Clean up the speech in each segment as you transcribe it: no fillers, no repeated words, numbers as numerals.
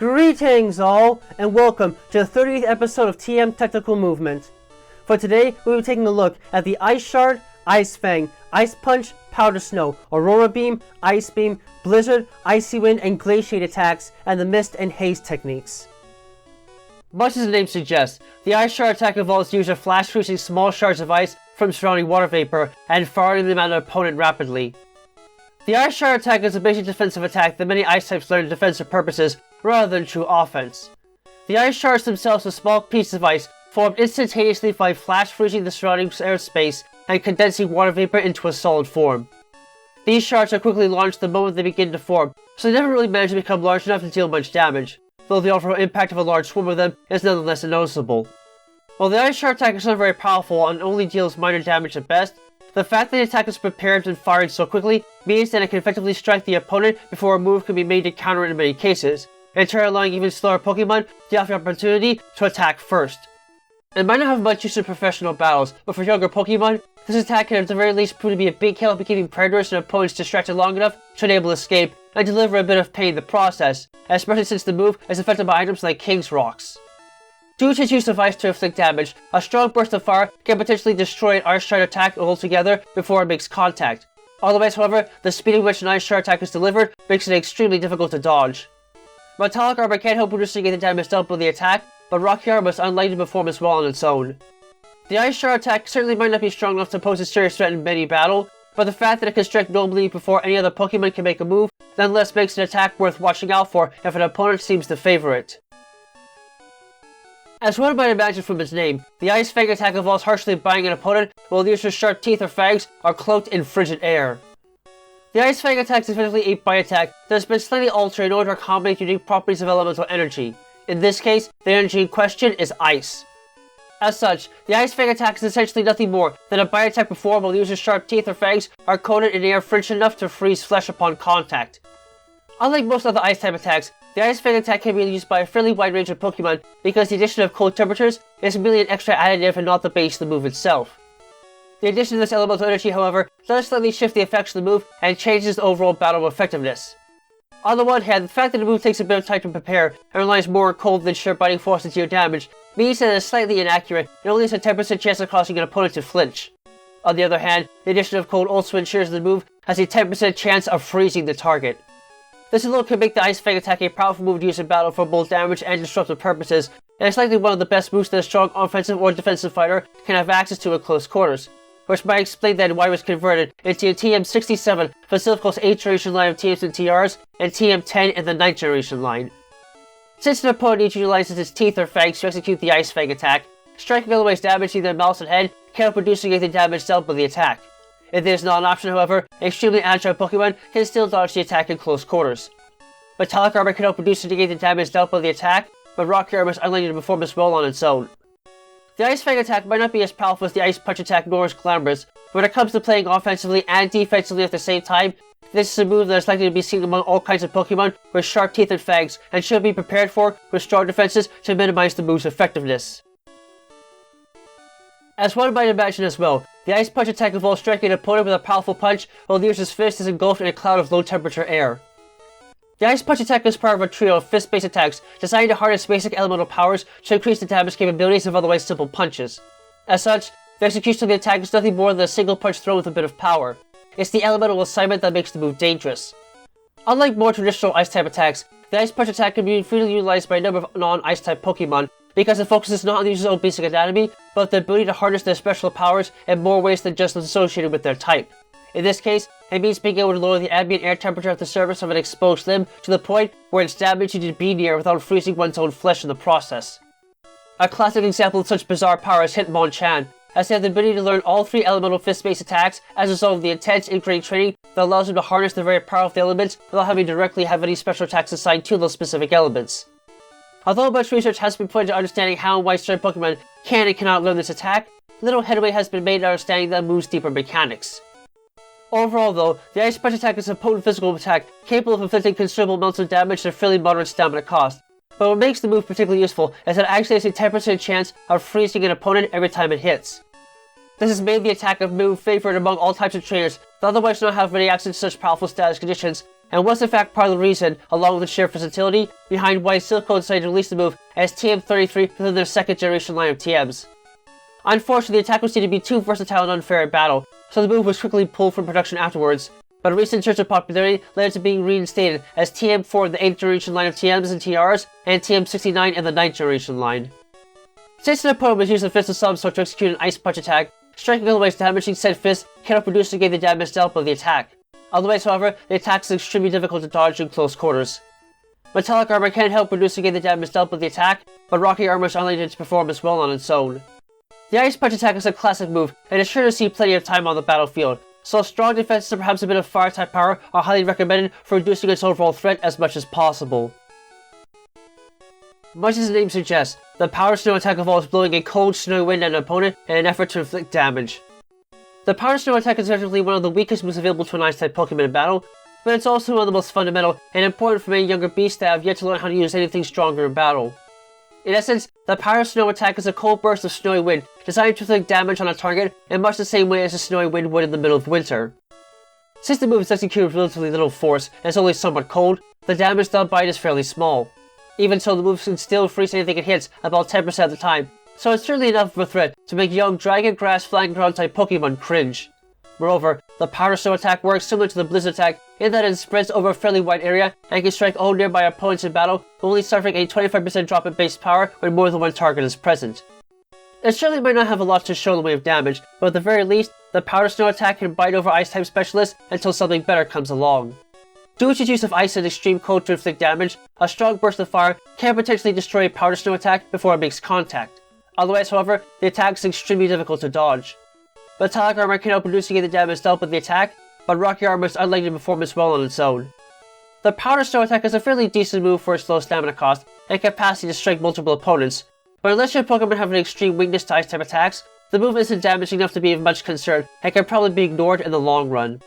Greetings all, and welcome to the 30th episode of TM Technical Movement. For today, we will be taking a look at the Ice Shard, Ice Fang, Ice Punch, Powder Snow, Aurora Beam, Ice Beam, Blizzard, Icy Wind and Glaciate attacks, and the Mist and Haze techniques. Much as the name suggests, the Ice Shard attack involves the use of flash freezing small shards of ice from surrounding water vapor and firing them at an opponent rapidly. The Ice Shard attack is a basic defensive attack that many ice types learn for defensive purposes rather than true offense. The Ice Shards themselves are small pieces of ice formed instantaneously by flash freezing the surrounding airspace and condensing water vapor into a solid form. These shards are quickly launched the moment they begin to form, so they never really manage to become large enough to deal much damage, though the overall impact of a large swarm of them is nonetheless noticeable. While the Ice Shard attack is not very powerful and only deals minor damage at best, the fact that the attack is prepared and firing so quickly means that it can effectively strike the opponent before a move can be made to counter it in many cases, in turn allowing even slower Pokémon to have the opportunity to attack first. It might not have much use in professional battles, but for younger Pokémon, this attack can at the very least prove to be a big help in keeping predators and opponents distracted long enough to enable escape and deliver a bit of pain in the process, especially since the move is affected by items like King's Rocks. Due to its use of ice to inflict damage, a strong burst of fire can potentially destroy an Ice Shard attack altogether before it makes contact. Otherwise, however, the speed at which an Ice Shard attack is delivered makes it extremely difficult to dodge. Metallic armor can help reduce the damage dealt by the attack, but rocky armor is unlikely to perform as well on its own. The Ice Shard attack certainly might not be strong enough to pose a serious threat in many battle, but the fact that it can strike normally before any other Pokemon can make a move nonetheless makes an attack worth watching out for if an opponent seems to favor it. As one might imagine from its name, the Ice Fang attack involves harshly biting an opponent while the user's sharp teeth or fangs are cloaked in frigid air. The Ice Fang attack is effectively a bite attack that has been slightly altered in order to accommodate unique properties of elemental energy. In this case, the energy in question is ice. As such, the Ice Fang attack is essentially nothing more than a bite attack performed while the user's sharp teeth or fangs are coated in air frigid enough to freeze flesh upon contact. Unlike most other Ice-type attacks, the Ice Fang attack can be used by a fairly wide range of Pokemon because the addition of cold temperatures is merely an extra additive and not the base of the move itself. The addition of this elemental energy, however, does slightly shift the effects of the move and changes the overall battle effectiveness. On the one hand, the fact that the move takes a bit of time to prepare and relies more on cold than sheer biting force to deal damage means that it is slightly inaccurate and only has a 10% chance of causing an opponent to flinch. On the other hand, the addition of cold also ensures the move has a 10% chance of freezing the target. This alone can make the Ice Fang attack a powerful move to use in battle for both damage and disruptive purposes, and it's likely one of the best moves that a strong offensive or defensive fighter can have access to at close quarters, which might explain then why it was converted into a TM67 for Silphical's 8th generation line of TMs and TRs, and TM10 in the 9th generation line. Since an opponent utilizes its teeth or fangs to execute the Ice Fang attack, striking otherwise damaging their mouth and head can help reduce the damage dealt by the attack. If this is not an option, however, an extremely agile Pokemon can still dodge the attack in close quarters. Metallic armor can help reduce and negate the damage dealt by the attack, but rocky armor is unlikely to perform as well on its own. The Ice Fang attack might not be as powerful as the Ice Punch attack nor as glamorous, but when it comes to playing offensively and defensively at the same time, this is a move that is likely to be seen among all kinds of Pokemon with sharp teeth and fangs, and should be prepared for with strong defenses to minimize the move's effectiveness. As one might imagine as well, the Ice Punch attack involves striking an opponent with a powerful punch while the user's fist is engulfed in a cloud of low temperature air. The Ice Punch attack is part of a trio of fist-based attacks designed to harness basic elemental powers to increase the damage capabilities of otherwise simple punches. As such, the execution of the attack is nothing more than a single punch thrown with a bit of power. It's the elemental assignment that makes the move dangerous. Unlike more traditional Ice-type attacks, the Ice Punch attack can be freely utilized by a number of non-Ice-type Pokemon because it focuses not on the user's own basic anatomy, but the ability to harness their special powers in more ways than just those associated with their type. In this case, it means being able to lower the ambient air temperature at the surface of an exposed limb to the point where its damage needed to be near without freezing one's own flesh in the process. A classic example of such bizarre power is Hitmonchan, as they have the ability to learn all 3 elemental fist-based attacks as a result of the intense integrated training that allows them to harness the very power of the elements without having to directly have any special attacks assigned to those specific elements. Although much research has been put into understanding how and why certain Pokemon can and cannot learn this attack, little headway has been made in understanding the move's deeper mechanics. Overall though, the Ice Punch attack is a potent physical attack capable of inflicting considerable amounts of damage at a fairly moderate stamina cost, but what makes the move particularly useful is that it actually has a 10% chance of freezing an opponent every time it hits. This has made the attack of move favored among all types of trainers that otherwise do not have many access to such powerful status conditions, and was in fact part of the reason, along with the sheer versatility, behind why Silco decided to release the move as TM33 within their second generation line of TMs. Unfortunately, the attack was seen to be too versatile and unfair in battle, so the move was quickly pulled from production afterwards, but a recent surge of popularity led it to being reinstated as TM4 in the 8th generation line of TMs and TRs, and TM69 in the 9th generation line. Since an opponent was using Fist of some sort to execute an Ice Punch attack, striking otherwise damaging said fist cannot produce to gain the damage dealt by the attack. Otherwise, however, the attack is extremely difficult to dodge in close quarters. Metallic armor can help reduce to gain the damage dealt by the attack, but rocky armor is unlikely to perform as well on its own. The Ice Punch attack is a classic move and is sure to see plenty of time on the battlefield, so strong defenses and perhaps a bit of fire type power are highly recommended for reducing its overall threat as much as possible. Much as the name suggests, the Powder Snow attack involves blowing a cold snowy wind at an opponent in an effort to inflict damage. The Powder Snow attack is effectively one of the weakest moves available to an Ice-type Pokemon in battle, but it's also one of the most fundamental and important for many younger beasts that have yet to learn how to use anything stronger in battle. In essence, the Powder Snow attack is a cold burst of snowy wind designed to inflict damage on a target in much the same way as a snowy wind would in the middle of winter. Since the move is executed with relatively little force and is only somewhat cold, the damage dealt by it is fairly small. Even so, the move can still freeze anything it hits about 10% of the time, so it's certainly enough of a threat to make young dragon, grass, flying ground type Pokemon cringe. Moreover, the Powder Snow attack works similar to the Blizzard attack in that it spreads over a fairly wide area and can strike all nearby opponents in battle, only suffering a 25% drop in base power when more than one target is present. It surely might not have a lot to show in the way of damage, but at the very least, the Powder Snow attack can bite over Ice-type specialists until something better comes along. Due to its use of ice and extreme cold to inflict damage, a strong burst of fire can potentially destroy a Powder Snow attack before it makes contact. Otherwise, however, the attack is extremely difficult to dodge. Metallic armor can help reduce the damage dealt with the attack, but rocky armor is unlikely to perform as well on its own. The Powder Snow attack is a fairly decent move for its low stamina cost and capacity to strike multiple opponents, but unless your Pokemon have an extreme weakness to ice-type attacks, the move isn't damaging enough to be of much concern and can probably be ignored in the long run.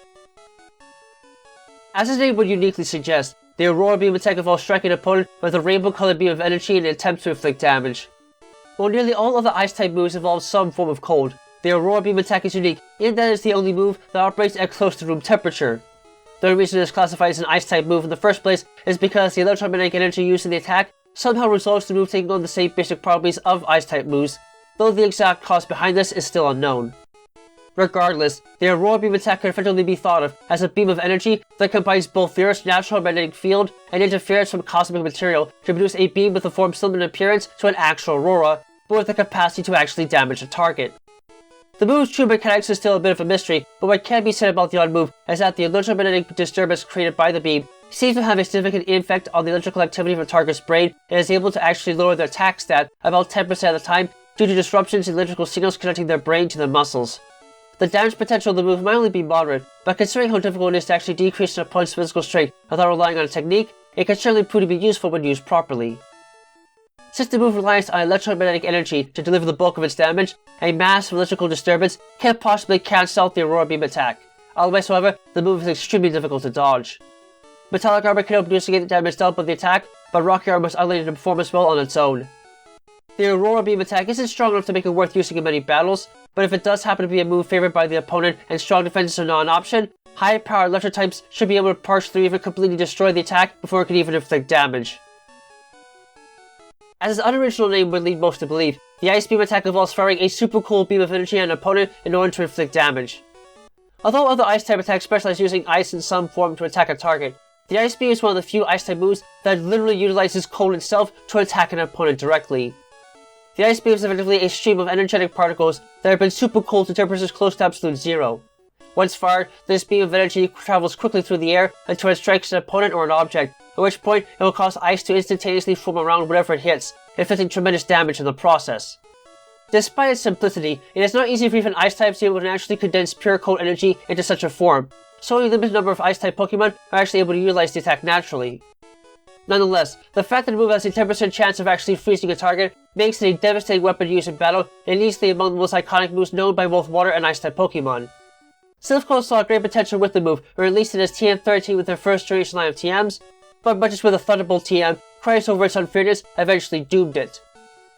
As its name would uniquely suggest, the Aurora Beam attack involves striking an opponent with a rainbow-colored beam of energy in an attempt to inflict damage. While nearly all other Ice-type moves involve some form of cold, the Aurora Beam attack is unique in that it is the only move that operates at close to room temperature. The only reason it is classified as an Ice-type move in the first place is because the electromagnetic energy used in the attack somehow results in the move taking on the same basic properties of Ice-type moves, though the exact cause behind this is still unknown. Regardless, the Aurora Beam attack can effectively be thought of as a beam of energy that combines both the Earth's natural magnetic field and interference from cosmic material to produce a beam with a form similar in appearance to an actual aurora, but with the capacity to actually damage a target. The move's true mechanics is still a bit of a mystery, but what can be said about the odd move is that the electromagnetic disturbance created by the beam seems to have a significant effect on the electrical activity of a target's brain and is able to actually lower their attack stat about 10% of the time due to disruptions in electrical signals connecting their brain to their muscles. The damage potential of the move might only be moderate, but considering how difficult it is to actually decrease an opponent's physical strength without relying on a technique, it can certainly prove to be useful when used properly. Since the move relies on electromagnetic energy to deliver the bulk of its damage, a massive electrical disturbance can't possibly cancel out the Aurora Beam attack. Otherwise, however, the move is extremely difficult to dodge. Metallic armor can help reduce the damage dealt by the attack, but rocky armor is unlikely to perform as well on its own. The Aurora Beam attack isn't strong enough to make it worth using in many battles, but if it does happen to be a move favored by the opponent and strong defenses are not an option, high-powered electric types should be able to partially or even completely destroy the attack before it can even inflict damage. As its unoriginal name would lead most to believe, the Ice Beam attack involves firing a super cool beam of energy at an opponent in order to inflict damage. Although other Ice-type attacks specialize using ice in some form to attack a target, the Ice Beam is one of the few Ice-type moves that literally utilizes cold itself to attack an opponent directly. The Ice Beam is effectively a stream of energetic particles that have been super cooled to temperatures close to absolute zero. Once fired, this beam of energy travels quickly through the air until it strikes an opponent or an object, at which point it will cause ice to instantaneously form around whatever it hits, inflicting tremendous damage in the process. Despite its simplicity, it is not easy for even Ice types to be able to naturally condense pure cold energy into such a form, so only a limited number of Ice type Pokemon are actually able to utilize the attack naturally. Nonetheless, the fact that the move has a 10% chance of actually freezing a target makes it a devastating weapon to use in battle and easily among the most iconic moves known by both water and ice type Pokemon. Silph saw great potential with the move and released it as TM13 with their first generation line of TMs, but much as with a Thunderbolt TM, cries over its unfairness eventually doomed it.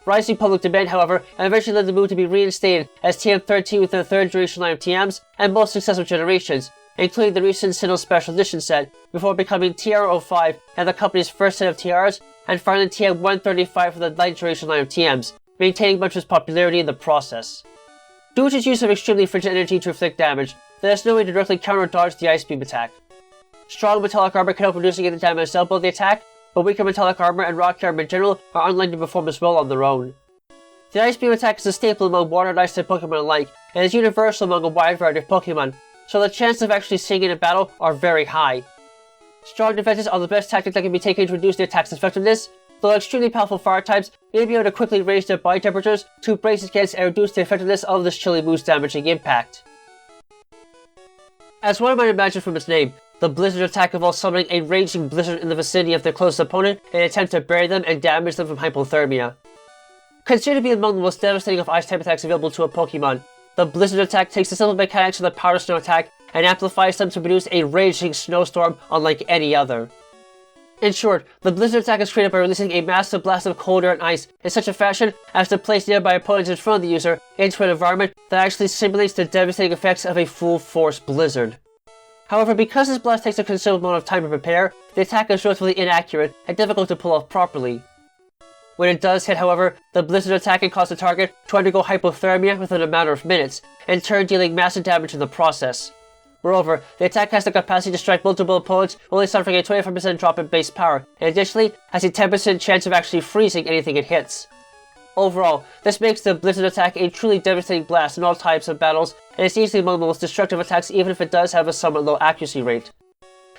Rising public demand, however, eventually led the move to be reinstated as TM13 with their third generation line of TMs and most successive generations, including the recent Sinnoh Special Edition set, before becoming TR-05 and the company's first set of TRs, and finally TM-135 for the Night Duration line of TMs, maintaining much of its popularity in the process. Due to its use of extremely frigid energy to inflict damage, there is no way to directly counter-dodge the Ice Beam attack. Strong metallic armor can help reducing the damage dealt by the attack, but weaker metallic armor and rocky armor in general are unlikely to perform as well on their own. The Ice Beam attack is a staple among water and ice type Pokemon alike, and is universal among a wide variety of Pokemon, so the chances of actually seeing it in battle are very high. Strong defenses are the best tactic that can be taken to reduce the attack's effectiveness, though extremely powerful fire types may be able to quickly raise their body temperatures to brace against and reduce the effectiveness of this chilly move's damaging impact. As one might imagine from its name, the Blizzard attack involves summoning a raging blizzard in the vicinity of their closest opponent in an attempt to bury them and damage them from hypothermia. Considered to be among the most devastating of ice-type attacks available to a Pokemon, the Blizzard attack takes the simple mechanics of the Powder Snow attack and amplifies them to produce a raging snowstorm unlike any other. In short, the Blizzard attack is created by releasing a massive blast of cold air and ice in such a fashion as to place nearby opponents in front of the user into an environment that actually simulates the devastating effects of a full-force blizzard. However, because this blast takes a considerable amount of time to prepare, the attack is relatively inaccurate and difficult to pull off properly. When it does hit, however, the Blizzard attack can cause the target to undergo hypothermia within a matter of minutes, in turn dealing massive damage in the process. Moreover, the attack has the capacity to strike multiple opponents, only suffering a 25% drop in base power, and additionally has a 10% chance of actually freezing anything it hits. Overall, this makes the Blizzard attack a truly devastating blast in all types of battles, and it's easily among the most destructive attacks even if it does have a somewhat low accuracy rate.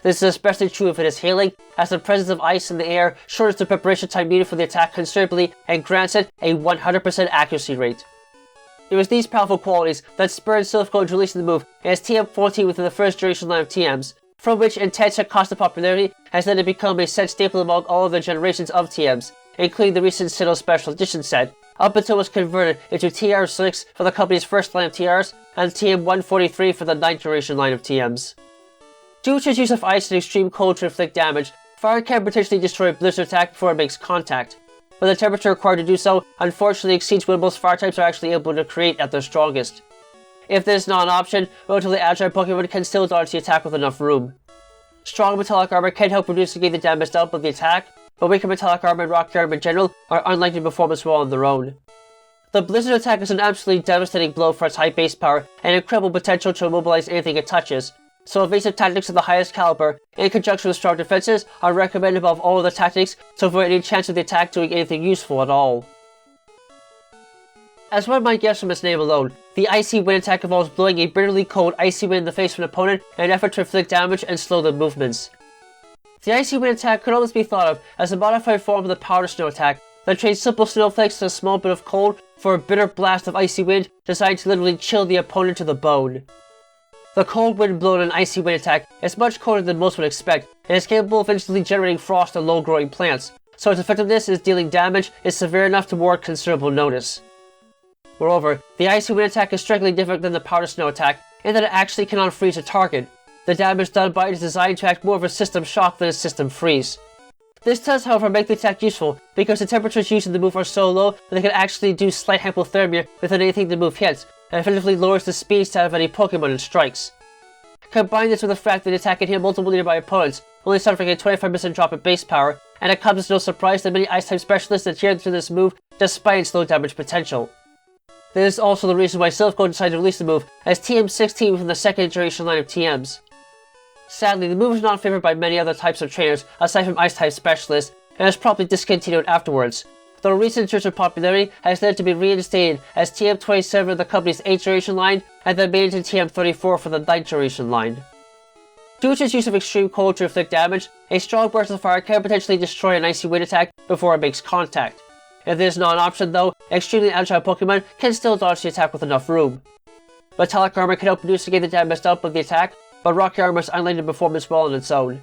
This is especially true if it is healing, as the presence of ice in the air shortens the preparation time needed for the attack considerably and grants it a 100% accuracy rate. It was these powerful qualities that spurred Silphco into releasing the move as TM-14 within the first generation line of TMs, from which intense and constant popularity has led it to become a set staple among all of the generations of TMs, including the recent Sinnoh Special Edition set, up until it was converted into TR-6 for the company's first line of TRs and TM-143 for the 9th generation line of TMs. Due to its use of ice and extreme cold to inflict damage, fire can potentially destroy a Blizzard attack before it makes contact, but the temperature required to do so unfortunately exceeds what most fire types are actually able to create at their strongest. If this is not an option, relatively agile Pokemon can still dodge the attack with enough room. Strong metallic armor can help reduce the damage dealt by the attack, but weaker metallic armor and rocky armor in general are unlikely to perform as well on their own. The Blizzard attack is an absolutely devastating blow for its high base power and incredible potential to immobilize anything it touches, so evasive tactics of the highest caliber, in conjunction with strong defenses, are recommended above all other tactics to avoid any chance of the attack doing anything useful at all. As one might guess from its name alone, the Icy Wind attack involves blowing a bitterly cold icy wind in the face of an opponent in an effort to inflict damage and slow their movements. The Icy Wind attack could almost be thought of as a modified form of the Powder Snow attack that trades simple snowflakes to a small bit of cold for a bitter blast of icy wind designed to literally chill the opponent to the bone. The cold wind blown in an Icy Wind attack is much colder than most would expect, and is capable of instantly generating frost on low-growing plants, so its effectiveness in dealing damage is severe enough to warrant considerable notice. Moreover, the Icy Wind attack is strikingly different than the Powder Snow attack, in that it actually cannot freeze a target. The damage done by it is designed to act more of a system shock than a system freeze. This does, however, make the attack useful, because the temperatures used in the move are so low that they can actually do slight hypothermia within anything the move hits, and effectively lowers the speed stat of any Pokemon it strikes. Combine this with the fact that the attack can hit multiple nearby opponents, only suffering a 25% drop in base power, and it comes as no surprise that many Ice-type specialists adhere to this move despite its low damage potential. This is also the reason why Silphco decided to release the move as TM-16 within the 2nd generation line of TMs. Sadly, the move is not favored by many other types of trainers aside from Ice-type specialists, and is probably discontinued afterwards, though a recent surge of popularity has led it to be reinstated as TM-27 of the company's 8th generation line, and then made into TM-34 for the 9th generation line. Due to its use of extreme cold to inflict damage, a strong burst of fire can potentially destroy an Icy Wind attack before it makes contact. If this is not an option though, extremely agile Pokemon can still dodge the attack with enough room. Metallic armor can help reduce the damage dealt by the attack, but rocky armor is unlikely to perform as well on its own.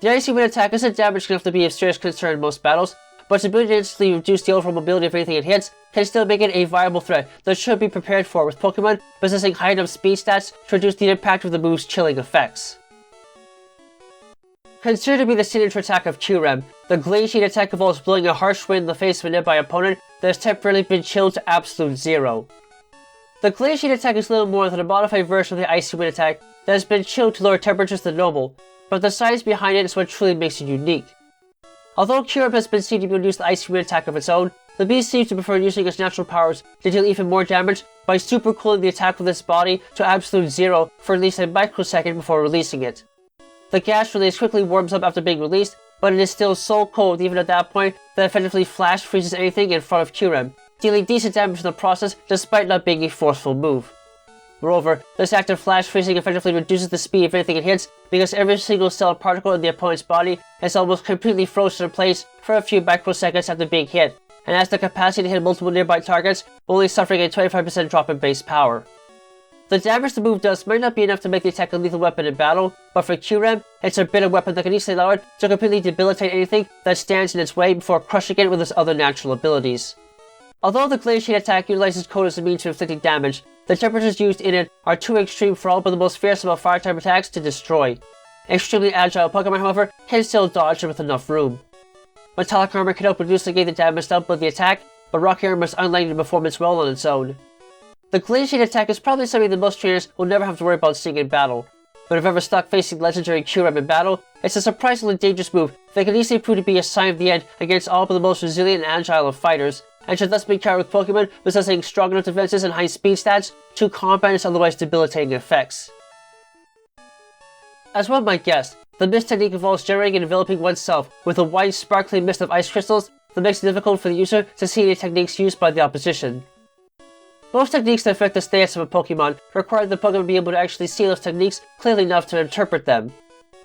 The Icy Wind attack isn't damaged enough to be of serious concern in most battles, but its ability to instantly reduce the overall mobility of anything it hits can still make it a viable threat that should be prepared for with Pokemon possessing high enough speed stats to reduce the impact of the move's chilling effects. Considered to be the signature attack of Kyurem, the Glaciate attack involves blowing a harsh wind in the face of a nearby opponent that has temporarily been chilled to absolute zero. The Glaciate attack is little more than a modified version of the Icy Wind attack that has been chilled to lower temperatures than normal, but the science behind it is what truly makes it unique. Although Kyurem has been seen to be able to use the Icy Wind attack of its own, the beast seems to prefer using its natural powers to deal even more damage by supercooling the attack with its body to absolute zero for at least a microsecond before releasing it. The gas release quickly warms up after being released, but it is still so cold even at that point that it effectively flash freezes anything in front of Kyurem, dealing decent damage in the process despite not being a forceful move. Moreover, this act of flash freezing effectively reduces the speed of anything it hits because every single cell particle in the opponent's body is almost completely frozen in place for a few microseconds after being hit, and has the capacity to hit multiple nearby targets, only suffering a 25% drop in base power. The damage the move does might not be enough to make the attack a lethal weapon in battle, but for Kyurem, it's a bitter weapon that can easily allow it to completely debilitate anything that stands in its way before crushing it with its other natural abilities. Although the Glaciate attack utilizes cold as a means of inflicting damage, the temperatures used in it are too extreme for all but the most fearsome of fire-type attacks to destroy. Extremely agile Pokémon, however, can still dodge it with enough room. Metallic armor can help reduce the negate the damage dealt by the attack, but rocky armor is unlikely to perform its role on its own. The Glaciate attack is probably something that most trainers will never have to worry about seeing in battle, but if ever stuck facing legendary Kyurem in battle, it's a surprisingly dangerous move that can easily prove to be a sign of the end against all but the most resilient and agile of fighters, and should thus be carried with Pokémon possessing strong enough defenses and high speed stats to combat its otherwise debilitating effects. As one might guess, the Mist technique involves generating and enveloping oneself with a white sparkling mist of ice crystals that makes it difficult for the user to see any techniques used by the opposition. Most techniques that affect the stance of a Pokémon require the Pokémon to be able to actually see those techniques clearly enough to interpret them.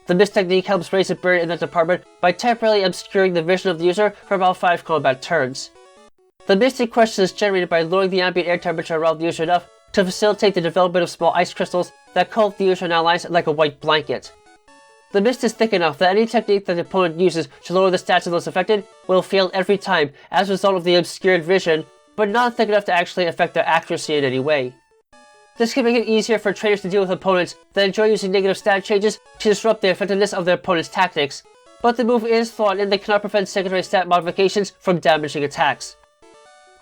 The Mist technique helps raise a barrier in that department by temporarily obscuring the vision of the user for about 5 combat turns. The mist in question is generated by lowering the ambient air temperature around the user enough to facilitate the development of small ice crystals that coat the user and allies like a white blanket. The mist is thick enough that any technique that the opponent uses to lower the stats of those affected will fail every time as a result of the obscured vision, but not thick enough to actually affect their accuracy in any way. This can make it easier for trainers to deal with opponents that enjoy using negative stat changes to disrupt the effectiveness of their opponent's tactics, but the move is flawed and they cannot prevent secondary stat modifications from damaging attacks.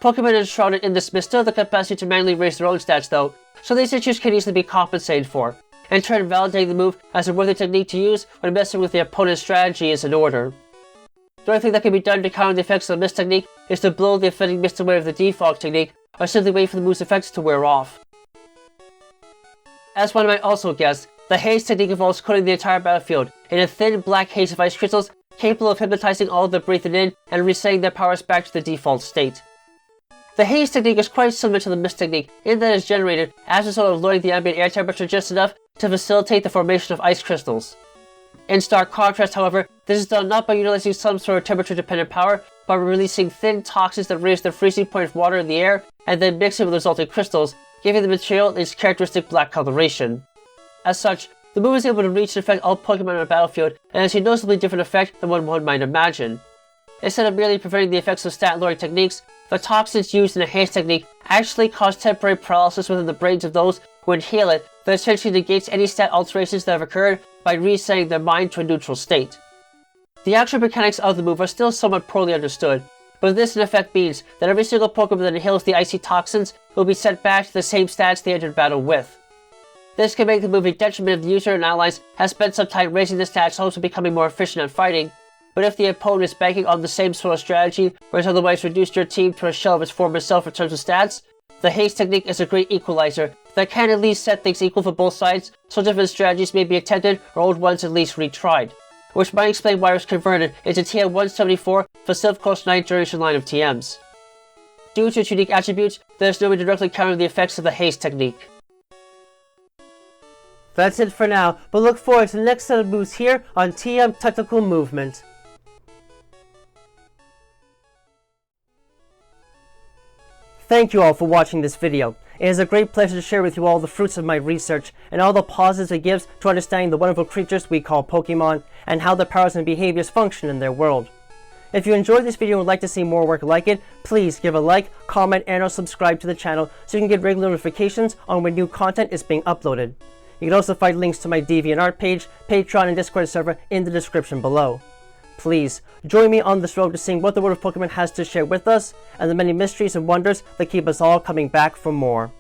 Pokémon enshrouded in this mist still have the capacity to manually raise their own stats though, so these issues can easily be compensated for, in turn validating the move as a worthy technique to use when messing with the opponent's strategy is in order. The only thing that can be done to counter the effects of the mist technique is to blow the offending mist away with the defog technique, or simply wait for the move's effects to wear off. As one might also guess, the haze technique involves coating the entire battlefield in a thin black haze of ice crystals capable of hypnotizing all of the breathing in and resetting their powers back to the default state. The haze technique is quite similar to the mist technique in that it is generated as a result of lowering the ambient air temperature just enough to facilitate the formation of ice crystals. In stark contrast, however, this is done not by utilizing some sort of temperature-dependent power, but by releasing thin toxins that raise the freezing point of water in the air and then mix it with the resulting crystals, giving the material its characteristic black coloration. As such, the move is able to reach and affect all Pokémon on the battlefield and has a noticeably different effect than one might imagine. Instead of merely preventing the effects of stat-lowering techniques, the toxins used in the haze technique actually cause temporary paralysis within the brains of those who inhale it that essentially negates any stat alterations that have occurred by resetting their mind to a neutral state. The actual mechanics of the move are still somewhat poorly understood, but this in effect means that every single Pokémon that inhales the icy toxins will be sent back to the same stats they entered battle with. This can make the move a detriment if the user and allies have spent some time raising the stats hopes of becoming more efficient at fighting, but if the opponent is banking on the same sort of strategy or has otherwise reduced your team to a shell of its former self in terms of stats, the haze technique is a great equalizer that can at least set things equal for both sides, so different strategies may be attempted or old ones at least retried, which might explain why it was converted into TM-174 for Silph Coast's 9th generation line of TMs. Due to its unique attributes, there is no way to directly counter the effects of the haze technique. That's it for now, but look forward to the next set of moves here on TM Technical Movement. Thank you all for watching this video. It is a great pleasure to share with you all the fruits of my research and all the positives it gives to understanding the wonderful creatures we call Pokemon and how their powers and behaviors function in their world. If you enjoyed this video and would like to see more work like it, please give a like, comment, and or subscribe to the channel so you can get regular notifications on when new content is being uploaded. You can also find links to my DeviantArt page, Patreon, and Discord server in the description below. Please, join me on this road to seeing what the world of Pokemon has to share with us, and the many mysteries and wonders that keep us all coming back for more.